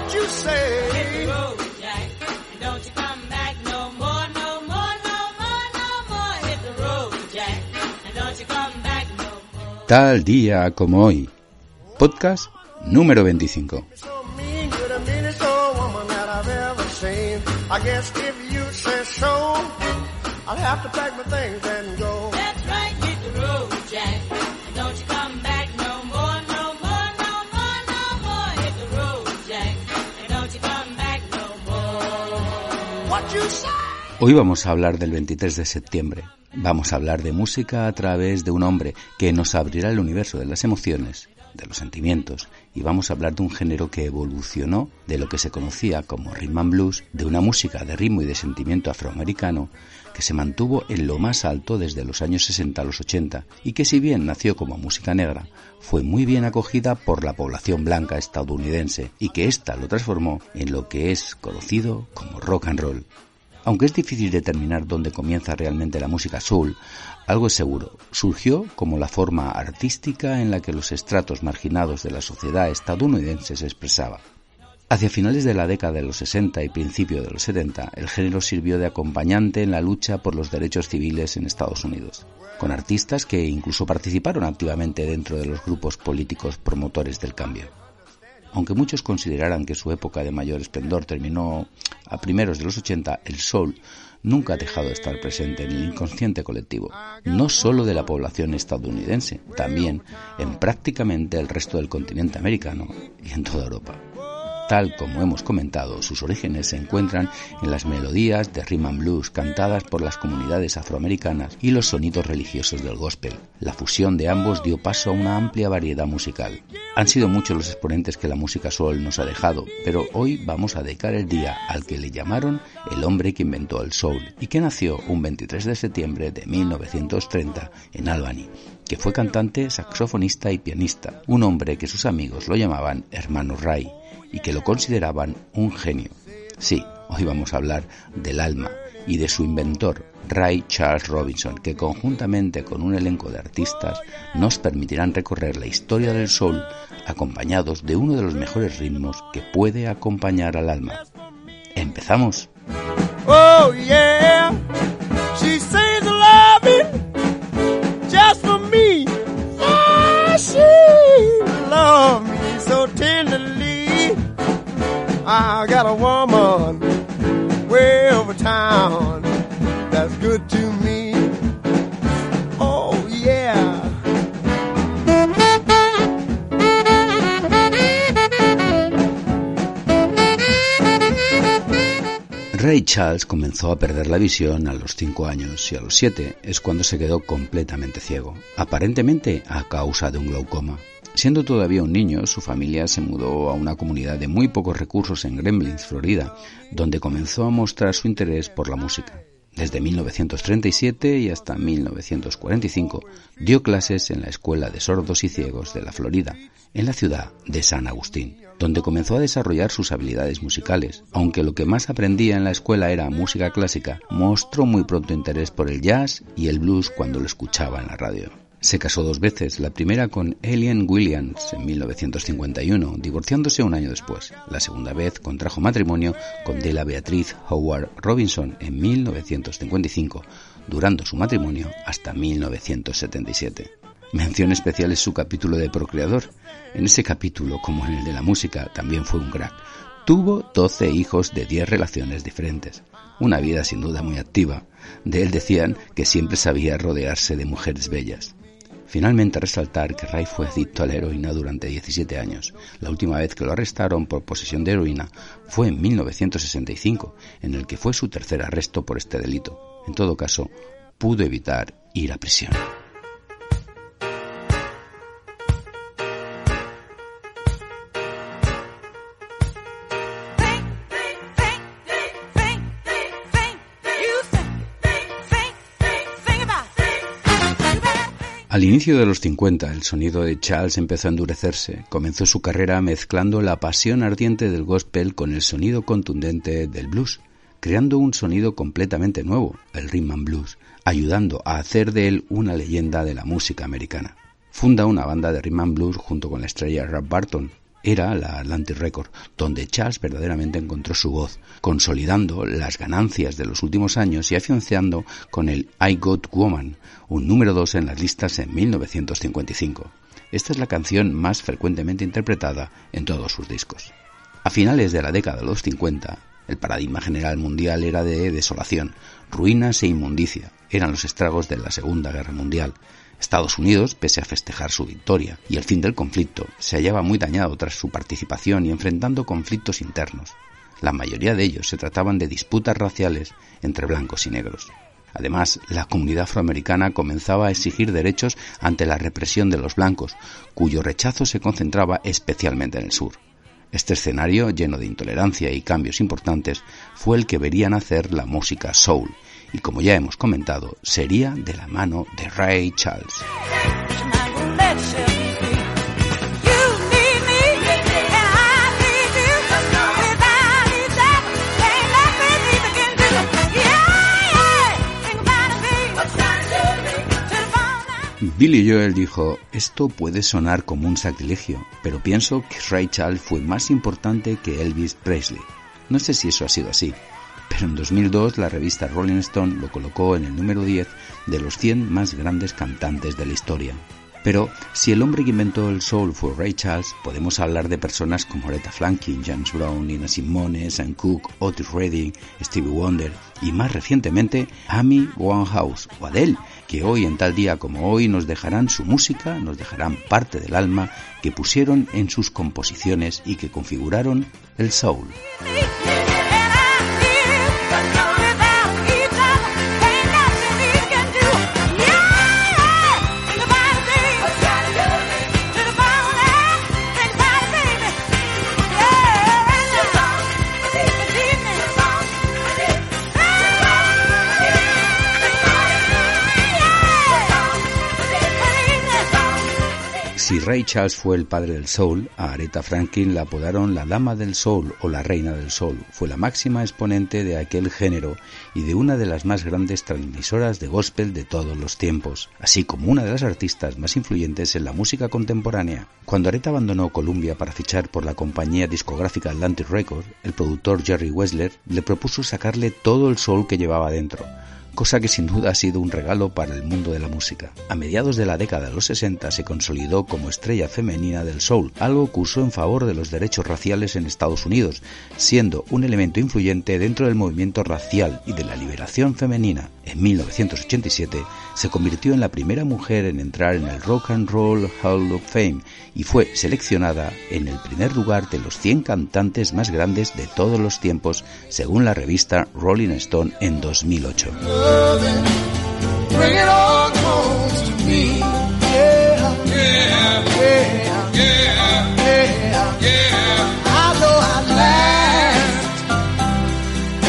what you say. Hit the road, Jack, and don't you come back no more, no more, no more, no more. Hit the road, Jack, and don't you come back no more. Tal día como hoy. Podcast número 25. So mean, you're the meanest old woman that I've ever seen. I guess if you say so, I'll have to pack my things and go. That's right, hit the road, Jack, and don't you come back no more, no more, no more, no more. Hit the road, Jack, and don't you come back no more. What you say? Hoy vamos a hablar del 23 de septiembre. Vamos a hablar de música a través de un hombre que nos abrirá el universo de las emociones, de los sentimientos, y vamos a hablar de un género que evolucionó de lo que se conocía como rhythm and blues, de una música de ritmo y de sentimiento afroamericano que se mantuvo en lo más alto desde los años 60 a los 80 y que, si bien nació como música negra, fue muy bien acogida por la población blanca estadounidense y que ésta lo transformó en lo que es conocido como rock and roll. Aunque es difícil determinar dónde comienza realmente la música soul, algo es seguro: surgió como la forma artística en la que los estratos marginados de la sociedad estadounidense se expresaba. Hacia finales de la década de los 60 y principio de los 70, el género sirvió de acompañante en la lucha por los derechos civiles en Estados Unidos, con artistas que incluso participaron activamente dentro de los grupos políticos promotores del cambio. Aunque muchos consideraran que su época de mayor esplendor terminó a primeros de los 80, el soul nunca ha dejado de estar presente en el inconsciente colectivo, no solo de la población estadounidense, también en prácticamente el resto del continente americano y en toda Europa. Tal como hemos comentado, sus orígenes se encuentran en las melodías de rhythm and blues cantadas por las comunidades afroamericanas y los sonidos religiosos del gospel. La fusión de ambos dio paso a una amplia variedad musical. Han sido muchos los exponentes que la música soul nos ha dejado, pero hoy vamos a dedicar el día al que le llamaron el hombre que inventó el soul y que nació un 23 de septiembre de 1930 en Albany, que fue cantante, saxofonista y pianista, un hombre que sus amigos lo llamaban hermano Ray y que lo consideraban un genio. Sí, hoy vamos a hablar del alma y de su inventor, Ray Charles Robinson, que conjuntamente con un elenco de artistas nos permitirán recorrer la historia del soul acompañados de uno de los mejores ritmos que puede acompañar al alma. ¡Empezamos! Oh yeah, she says loving just for me. Oh, she loves me so tenderly. I got a woman way over town that's good to me. Oh yeah. Ray Charles comenzó a perder la visión a los 5 años y a los 7 es cuando se quedó completamente ciego, aparentemente a causa de un glaucoma. Siendo todavía un niño, su familia se mudó a una comunidad de muy pocos recursos en Gremlins, Florida, donde comenzó a mostrar su interés por la música. Desde 1937 y hasta 1945 dio clases en la Escuela de Sordos y Ciegos de la Florida, en la ciudad de San Agustín, donde comenzó a desarrollar sus habilidades musicales. Aunque lo que más aprendía en la escuela era música clásica, mostró muy pronto interés por el jazz y el blues cuando lo escuchaba en la radio. Se casó 2 veces, la primera con Ellen Williams en 1951, divorciándose un año después. La segunda vez contrajo matrimonio con Della Beatriz Howard Robinson en 1955, durando su matrimonio hasta 1977. Mención especial es su capítulo de procreador. En ese capítulo, como en el de la música, también fue un crack. Tuvo 12 hijos de 10 relaciones diferentes. Una vida sin duda muy activa. De él decían que siempre sabía rodearse de mujeres bellas. Finalmente, resaltar que Ray fue adicto a la heroína durante 17 años. La última vez que lo arrestaron por posesión de heroína fue en 1965, en el que fue su tercer arresto por este delito. En todo caso, pudo evitar ir a prisión. Al inicio de los 50, el sonido de Charles empezó a endurecerse. Comenzó su carrera mezclando la pasión ardiente del gospel con el sonido contundente del blues, creando un sonido completamente nuevo, el rhythm and blues, ayudando a hacer de él una leyenda de la música americana. Funda una banda de rhythm and blues junto con la estrella Rap Barton, era la Atlantic Records, donde Charles verdaderamente encontró su voz, consolidando las ganancias de los últimos años y afianzando con el I Got Woman, un número 2 en las listas en 1955. Esta es la canción más frecuentemente interpretada en todos sus discos. A finales de la década de los 50, el paradigma general mundial era de desolación, ruinas e inmundicia. Eran los estragos de la Segunda Guerra Mundial. Estados Unidos, pese a festejar su victoria y el fin del conflicto, se hallaba muy dañado tras su participación y enfrentando conflictos internos. La mayoría de ellos se trataban de disputas raciales entre blancos y negros. Además, la comunidad afroamericana comenzaba a exigir derechos ante la represión de los blancos, cuyo rechazo se concentraba especialmente en el sur. Este escenario, lleno de intolerancia y cambios importantes, fue el que vería nacer la música soul, y como ya hemos comentado, sería de la mano de Ray Charles. Billy Joel dijo: esto puede sonar como un sacrilegio, pero pienso que Ray Charles fue más importante que Elvis Presley. No sé si eso ha sido así, pero en 2002 la revista Rolling Stone lo colocó en el número 10 de los 100 más grandes cantantes de la historia. Pero si el hombre que inventó el soul fue Ray Charles, podemos hablar de personas como Aretha Franklin, James Brown, Nina Simone, Sam Cooke, Otis Redding, Stevie Wonder y más recientemente Amy Winehouse o Adele, que hoy en tal día como hoy nos dejarán su música, nos dejarán parte del alma que pusieron en sus composiciones y que configuraron el soul. Si Ray Charles fue el padre del soul, a Aretha Franklin la apodaron la dama del soul o la reina del soul. Fue la máxima exponente de aquel género y de una de las más grandes transmisoras de gospel de todos los tiempos, así como una de las artistas más influyentes en la música contemporánea. Cuando Aretha abandonó Columbia para fichar por la compañía discográfica Atlantic Records, el productor Jerry Wessler le propuso sacarle todo el soul que llevaba dentro, cosa que sin duda ha sido un regalo para el mundo de la música. A mediados de la década de los 60 se consolidó como estrella femenina del soul, algo que usó en favor de los derechos raciales en Estados Unidos, siendo un elemento influyente dentro del movimiento racial y de la liberación femenina. En 1987 se convirtió en la primera mujer en entrar en el Rock and Roll Hall of Fame y fue seleccionada en el primer lugar de los 100 cantantes más grandes de todos los tiempos, según la revista Rolling Stone en 2008. Bring it all home to me. Yeah, yeah, yeah, yeah, yeah, yeah. I know I laughed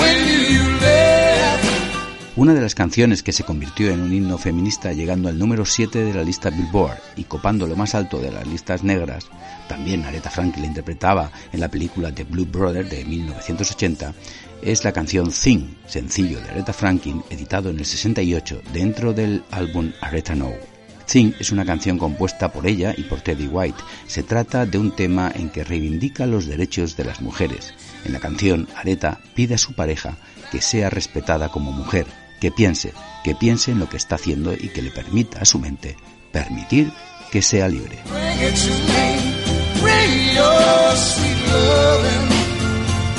when you left. Una de las canciones que se convirtió en un himno feminista llegando al número 7 de la lista Billboard y copando lo más alto de las listas negras, también Aretha Franklin la interpretaba en la película The Blues Brothers de 1980, es la canción Thing, sencillo de Aretha Franklin, editado en el 68 dentro del álbum Aretha Now. Thing es una canción compuesta por ella y por Teddy White. Se trata de un tema en que reivindica los derechos de las mujeres. En la canción, Aretha pide a su pareja que sea respetada como mujer, que piense en lo que está haciendo y que le permita a su mente permitir que sea libre. Bring your sweet loving,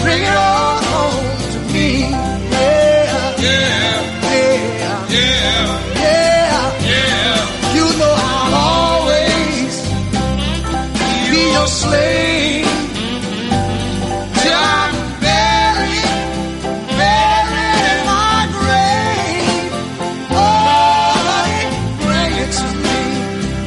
bring it all home to me. Yeah, yeah, yeah, yeah, yeah, yeah. You know I'll always be your slave till I'm buried in my grave. Oh, bring it to me,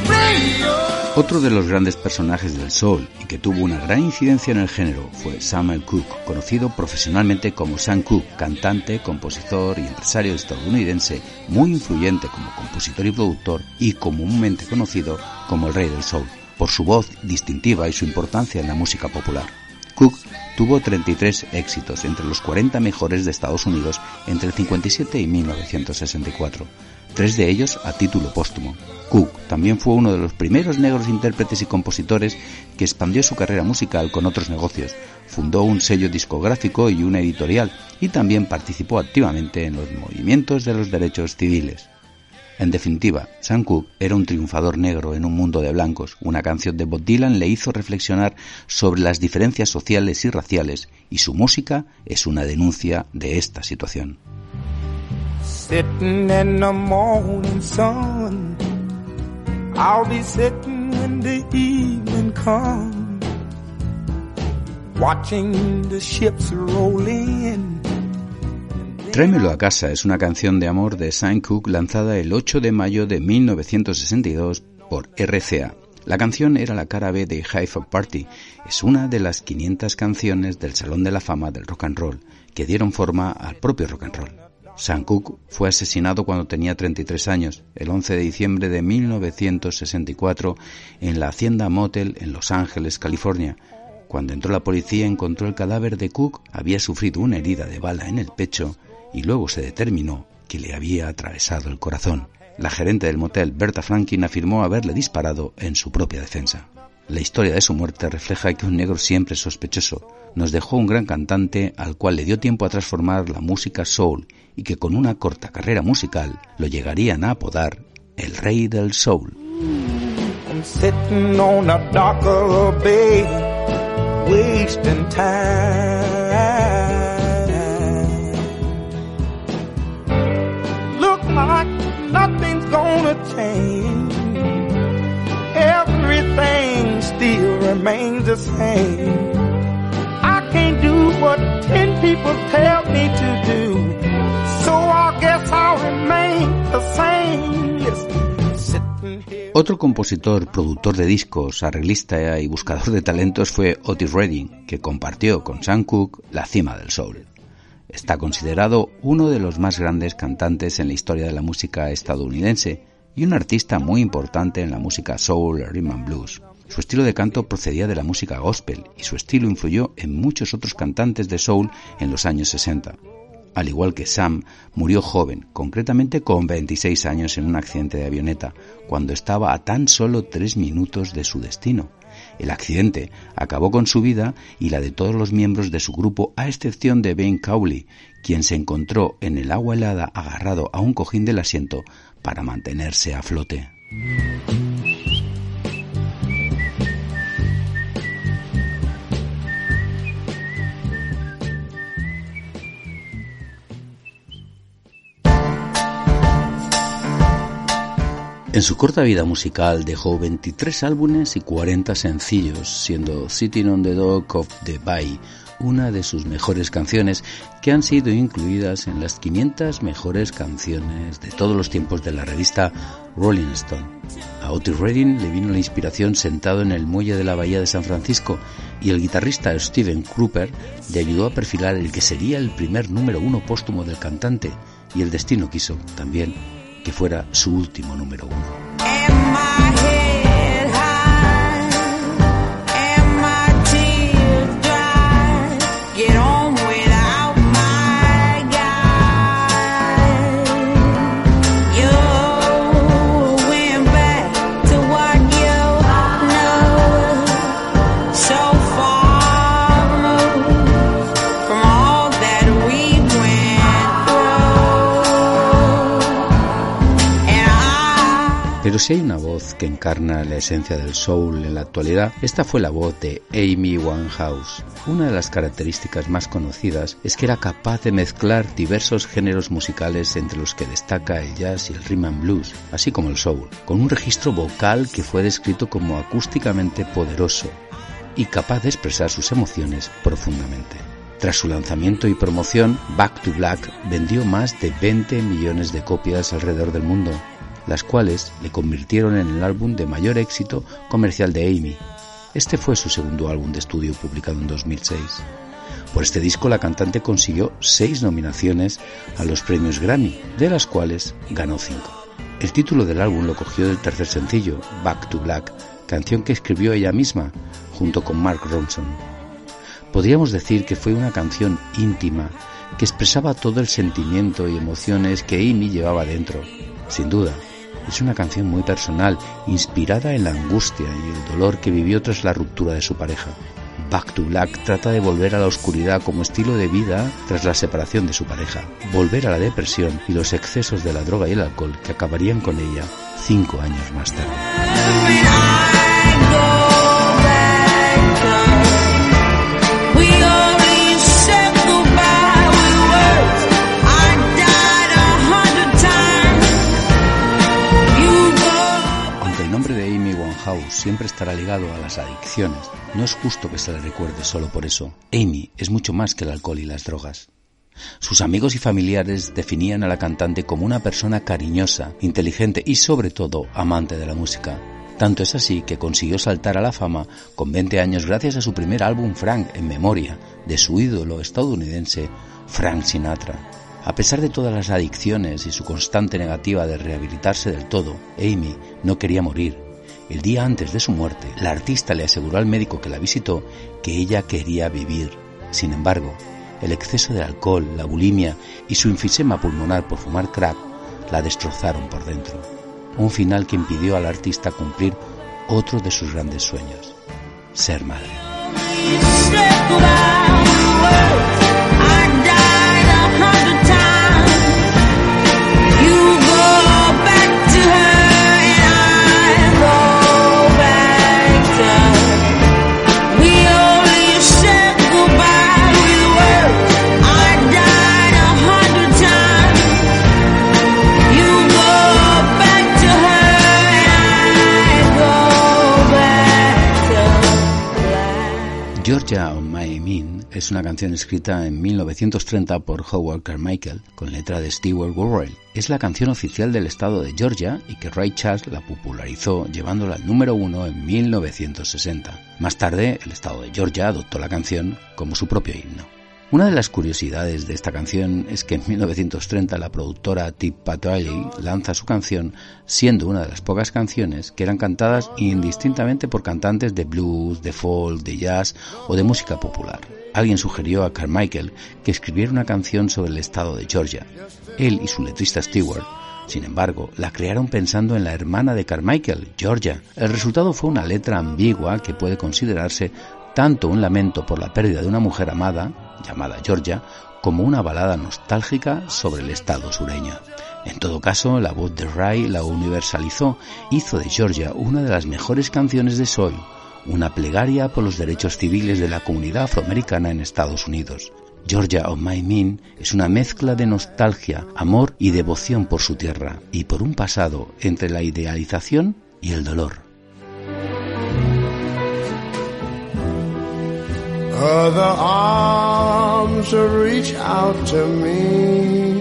bring your. Otro de los grandes personajes del soul y que tuvo una gran incidencia en el género fue Samuel Cooke, conocido profesionalmente como Sam Cooke, cantante, compositor y empresario estadounidense muy influyente como compositor y productor y comúnmente conocido como el rey del soul, por su voz distintiva y su importancia en la música popular. Cooke tuvo 33 éxitos entre los 40 mejores de Estados Unidos entre el 57 y 1964. 3 de ellos a título póstumo. Cook también fue uno de los primeros negros intérpretes y compositores que expandió su carrera musical con otros negocios. Fundó un sello discográfico y una editorial y también participó activamente en los movimientos de los derechos civiles. En definitiva, Sam Cooke era un triunfador negro en un mundo de blancos. Una canción de Bob Dylan le hizo reflexionar sobre las diferencias sociales y raciales, y su música es una denuncia de esta situación. Sitting in the morning sun, I'll be sitting when the evening comes, watching the ships roll in. Tráemelo a casa es una canción de amor de Sam Cooke lanzada el 8 de mayo de 1962 por RCA. La canción era la cara B de Hi-Fi Party. Es una de las 500 canciones del Salón de la Fama del Rock and Roll que dieron forma al propio rock and roll. Sam Cooke fue asesinado cuando tenía 33 años, el 11 de diciembre de 1964, en la Hacienda Motel en Los Ángeles, California. Cuando entró la policía encontró el cadáver de Cooke, había sufrido una herida de bala en el pecho y luego se determinó que le había atravesado el corazón. La gerente del motel, Berta Franklin, afirmó haberle disparado en su propia defensa. La historia de su muerte refleja que un negro siempre es sospechoso. Nos dejó un gran cantante al cual le dio tiempo a transformar la música soul y que con una corta carrera musical lo llegarían a apodar el rey del soul. I'm sitting on a darker bay, wasting time. Look like nothing's gonna change. Everything still remains the same. I can't do what 10 people tell me to do, so I guess I'll remain the same. Sitting here. Otro compositor, productor de discos, arreglista y buscador de talentos fue Otis Redding, que compartió con Sam Cooke la cima del soul. Está considerado uno de los más grandes cantantes en la historia de la música estadounidense y un artista muy importante en la música soul, rhythm and blues. Su estilo de canto procedía de la música gospel y su estilo influyó en muchos otros cantantes de soul en los años 60. Al igual que Sam, murió joven, concretamente con 26 años en un accidente de avioneta, cuando estaba a tan solo 3 minutos de su destino. El accidente acabó con su vida y la de todos los miembros de su grupo, a excepción de Ben Cowley, quien se encontró en el agua helada agarrado a un cojín del asiento para mantenerse a flote. En su corta vida musical dejó 23 álbumes y 40 sencillos, siendo Sitting on the Dock of the Bay una de sus mejores canciones, que han sido incluidas en las 500 mejores canciones de todos los tiempos de la revista Rolling Stone. A Otis Redding le vino la inspiración sentado en el muelle de la bahía de San Francisco, y el guitarrista Steven Crupper le ayudó a perfilar el que sería el primer número 1 póstumo del cantante, y el destino quiso también que fuera su último número 1. Pero si hay una voz que encarna la esencia del soul en la actualidad, esta fue la voz de Amy Winehouse. Una de las características más conocidas es que era capaz de mezclar diversos géneros musicales, entre los que destaca el jazz y el rhythm and blues, así como el soul, con un registro vocal que fue descrito como acústicamente poderoso y capaz de expresar sus emociones profundamente. Tras su lanzamiento y promoción, Back to Black vendió más de 20 millones de copias alrededor del mundo, las cuales le convirtieron en el álbum de mayor éxito comercial de Amy. Este fue su segundo álbum de estudio, publicado en 2006. Por este disco la cantante consiguió 6 nominaciones a los premios Grammy, de las cuales ganó 5. El título del álbum lo cogió del tercer sencillo, Back to Black, canción que escribió ella misma junto con Mark Ronson. Podríamos decir que fue una canción íntima que expresaba todo el sentimiento y emociones que Amy llevaba dentro. Sin duda, es una canción muy personal, inspirada en la angustia y el dolor que vivió tras la ruptura de su pareja. Back to Black trata de volver a la oscuridad como estilo de vida tras la separación de su pareja, volver a la depresión y los excesos de la droga y el alcohol que acabarían con ella 5 años más tarde. Siempre estará ligado a las adicciones. No es justo que se le recuerde solo por eso. Amy es mucho más que el alcohol y las drogas. Sus amigos y familiares definían a la cantante como una persona cariñosa, inteligente y sobre todo amante de la música. Tanto es así que consiguió saltar a la fama con 20 años gracias a su primer álbum Frank, en memoria de su ídolo estadounidense Frank Sinatra. A pesar de todas las adicciones y su constante negativa de rehabilitarse del todo, Amy no quería morir. El día antes de su muerte, la artista le aseguró al médico que la visitó que ella quería vivir. Sin embargo, el exceso de alcohol, la bulimia y su enfisema pulmonar por fumar crack la destrozaron por dentro. Un final que impidió al artista cumplir otro de sus grandes sueños: ser madre. Georgia on My Mind es una canción escrita en 1930 por Howard Carmichael con letra de Stewart Burrell. Es la canción oficial del estado de Georgia y que Ray Charles la popularizó llevándola al número 1 en 1960. Más tarde, el estado de Georgia adoptó la canción como su propio himno. Una de las curiosidades de esta canción es que en 1930 la productora Tip Patrelli lanza su canción siendo una de las pocas canciones que eran cantadas indistintamente por cantantes de blues, de folk, de jazz o de música popular. Alguien sugirió a Carmichael que escribiera una canción sobre el estado de Georgia. Él y su letrista Stewart, sin embargo, la crearon pensando en la hermana de Carmichael, Georgia. El resultado fue una letra ambigua que puede considerarse tanto un lamento por la pérdida de una mujer amada, llamada Georgia, como una balada nostálgica sobre el estado sureño. En todo caso, la voz de Ray la universalizó, hizo de Georgia una de las mejores canciones de soul, una plegaria por los derechos civiles de la comunidad afroamericana en Estados Unidos. Georgia on My Mind es una mezcla de nostalgia, amor y devoción por su tierra, y por un pasado entre la idealización y el dolor. Other arms reach out to me,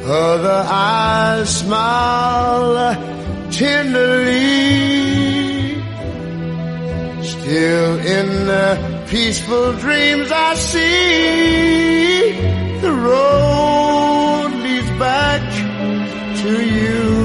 other eyes smile tenderly, still in the peaceful dreams I see, the road leads back to you.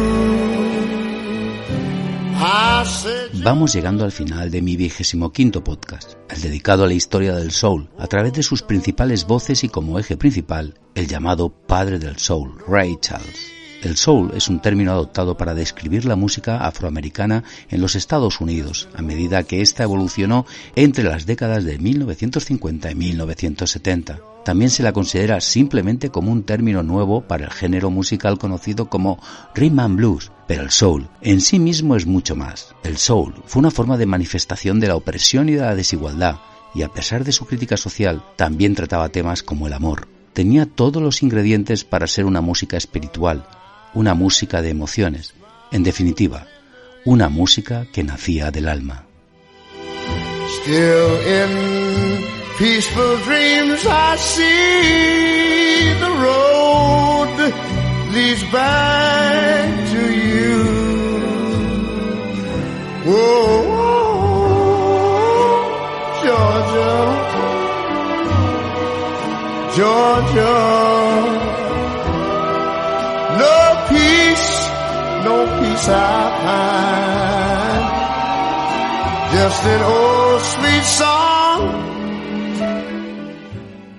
Vamos llegando al final de mi 25º podcast, el dedicado a la historia del soul, a través de sus principales voces y como eje principal, el llamado padre del soul, Ray Charles. El soul es un término adoptado para describir la música afroamericana en los Estados Unidos, a medida que ésta evolucionó entre las décadas de 1950 y 1970. También se la considera simplemente como un término nuevo para el género musical conocido como rhythm and blues, pero el soul en sí mismo es mucho más. El soul fue una forma de manifestación de la opresión y de la desigualdad, y a pesar de su crítica social, también trataba temas como el amor. Tenía todos los ingredientes para ser una música espiritual, una música de emociones, en definitiva, una música que nacía del alma. Still in peaceful dreams I see the road leads back to you. Whoa, whoa, Georgia, Georgia. No peace I find, just an old sweet song.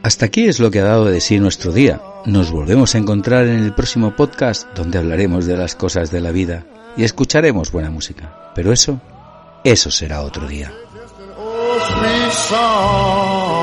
Hasta aquí es lo que ha dado de sí nuestro día. Nos volvemos a encontrar en el próximo podcast, donde hablaremos de las cosas de la vida y escucharemos buena música. Pero eso será otro día. Sweet song.